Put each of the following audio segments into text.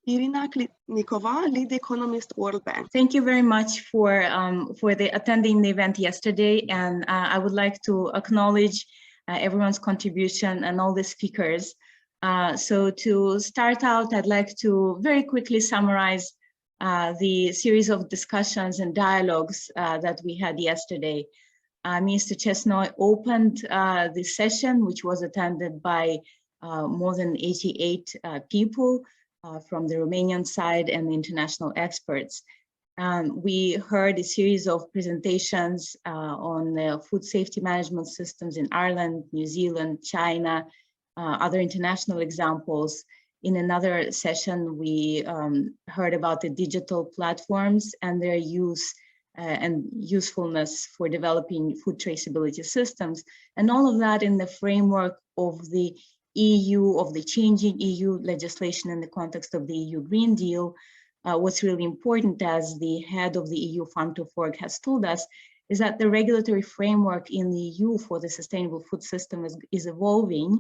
Irina Klitnikova, lead economist, World Bank. Thank you very much for attending the event yesterday, and I would like to acknowledge everyone's contribution and all the speakers. So to start out, I'd like to very quickly summarize the series of discussions and dialogues that we had yesterday. Mr. Chesnoy opened the session, which was attended by more than 88 people from the Romanian side and the international experts. We heard a series of presentations on food safety management systems in Ireland, New Zealand, China, other international examples. In another session, we heard about the digital platforms and their use and usefulness for developing food traceability systems, and all of that in the framework of the EU, of the changing EU legislation in the context of the EU Green Deal. What's really important, as the head of the EU Farm to Fork has told us, is that the regulatory framework in the EU for the sustainable food system is evolving.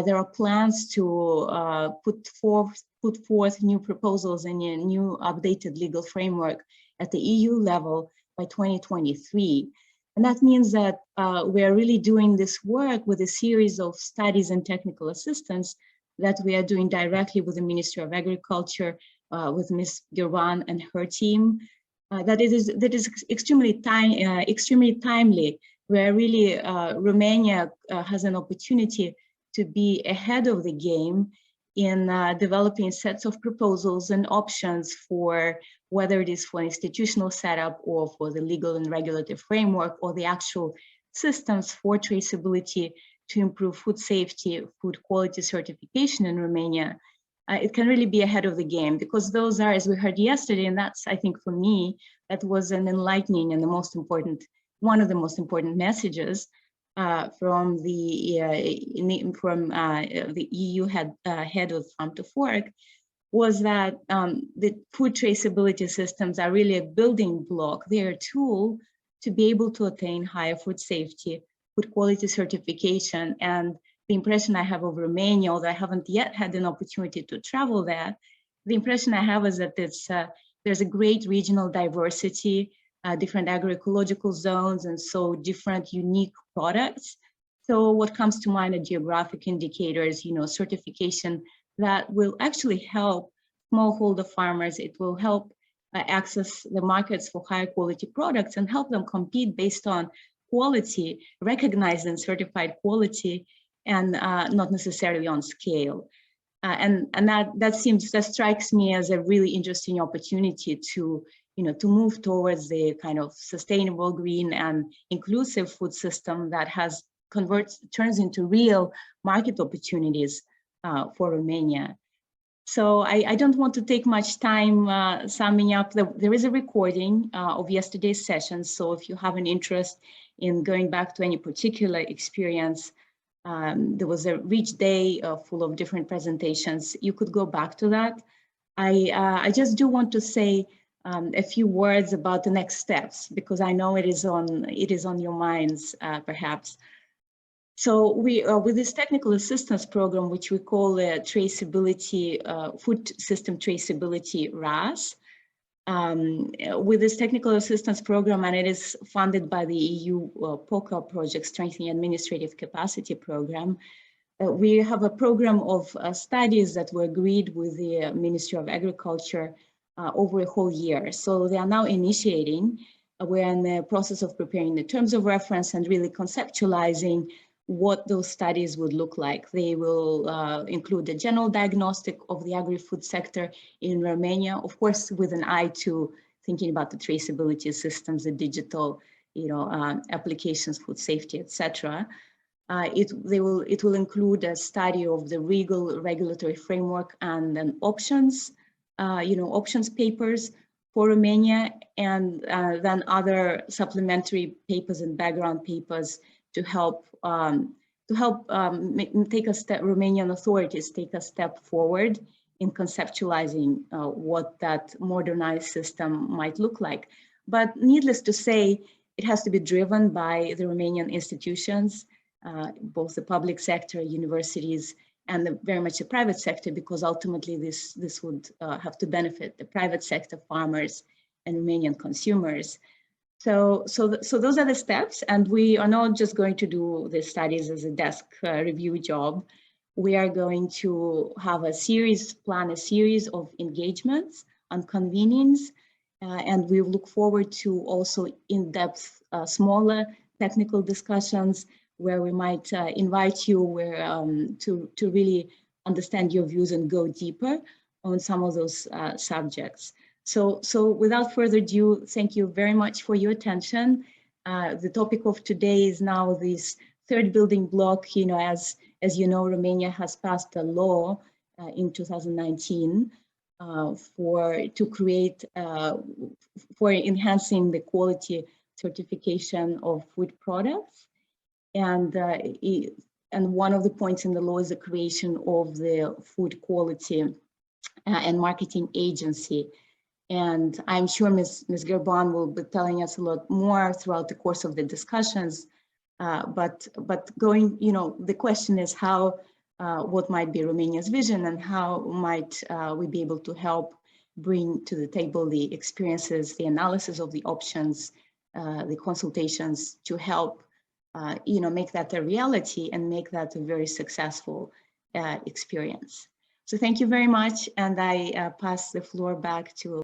There are plans to put forth new proposals and a new updated legal framework at the EU level by 2023. And that means that we are really doing this work with a series of studies and technical assistance that we are doing directly with the Ministry of Agriculture, with Ms. Girvan and her team. That is extremely timely, where really Romania has an opportunity to be ahead of the game in developing sets of proposals and options for whether it is for institutional setup or for the legal and regulatory framework or the actual systems for traceability to improve food safety, food quality certification in Romania. It can really be ahead of the game, because those are, as we heard yesterday, and that's, I think for me, that was an enlightening and one of the most important messages from the EU head of Farm to Fork, was that the food traceability systems are really a building block. They're a tool to be able to attain higher food safety, food quality certification. And the impression I have of Romania, although I haven't yet had an opportunity to travel there, the impression I have is that there's a great regional diversity, different agroecological zones, and so different unique products. So what comes to mind are geographic indicators, certification that will actually help smallholder farmers. It will help access the markets for higher quality products and help them compete based on quality, recognized and certified quality, and not necessarily on scale. And that strikes me as a really interesting opportunity to move towards the kind of sustainable, green, and inclusive food system that turns into real market opportunities for Romania. So I don't want to take much time summing up. There is a recording of yesterday's session, so if you have an interest in going back to any particular experience, there was a rich day full of different presentations. You could go back to that. I just do want to say a few words about the next steps, because I know it is on your minds, perhaps. So we, with this technical assistance program, which we call traceability, food system traceability RAS, with this technical assistance program, and it is funded by the EU POCA project, Strengthening Administrative Capacity Program, we have a program of studies that were agreed with the Ministry of Agriculture over a whole year. So they are now initiating. We're in the process of preparing the terms of reference and really conceptualizing what those studies would look like. They will include a general diagnostic of the agri-food sector in Romania, of course, with an eye to thinking about the traceability systems, the digital, applications, food safety, etc. It will include a study of the legal regulatory framework and then options, options papers for Romania, and then other supplementary papers and background papers to help take a step. Romanian authorities take a step forward in conceptualizing what that modernized system might look like. But needless to say, it has to be driven by the Romanian institutions, both the public sector, universities, and very much the private sector, because ultimately this would have to benefit the private sector, farmers, and Romanian consumers. So those are the steps, and we are not just going to do the studies as a desk review job. We are going to have plan a series of engagements on convenience, and we look forward to also in-depth, smaller technical discussions where we might invite you to really understand your views and go deeper on some of those subjects. So without further ado, thank you very much for your attention. The topic of today is now this third building block. As you know, Romania has passed a law in 2019 for enhancing the quality certification of food products. And one of the points in the law is the creation of the food quality and marketing agency. And I'm sure Ms. Gerban will be telling us a lot more throughout the course of the discussions. But going, the question is what might be Romania's vision, and how might we be able to help bring to the table the experiences, the analysis of the options, the consultations to help, make that a reality and make that a very successful experience. So thank you very much, and I pass the floor back to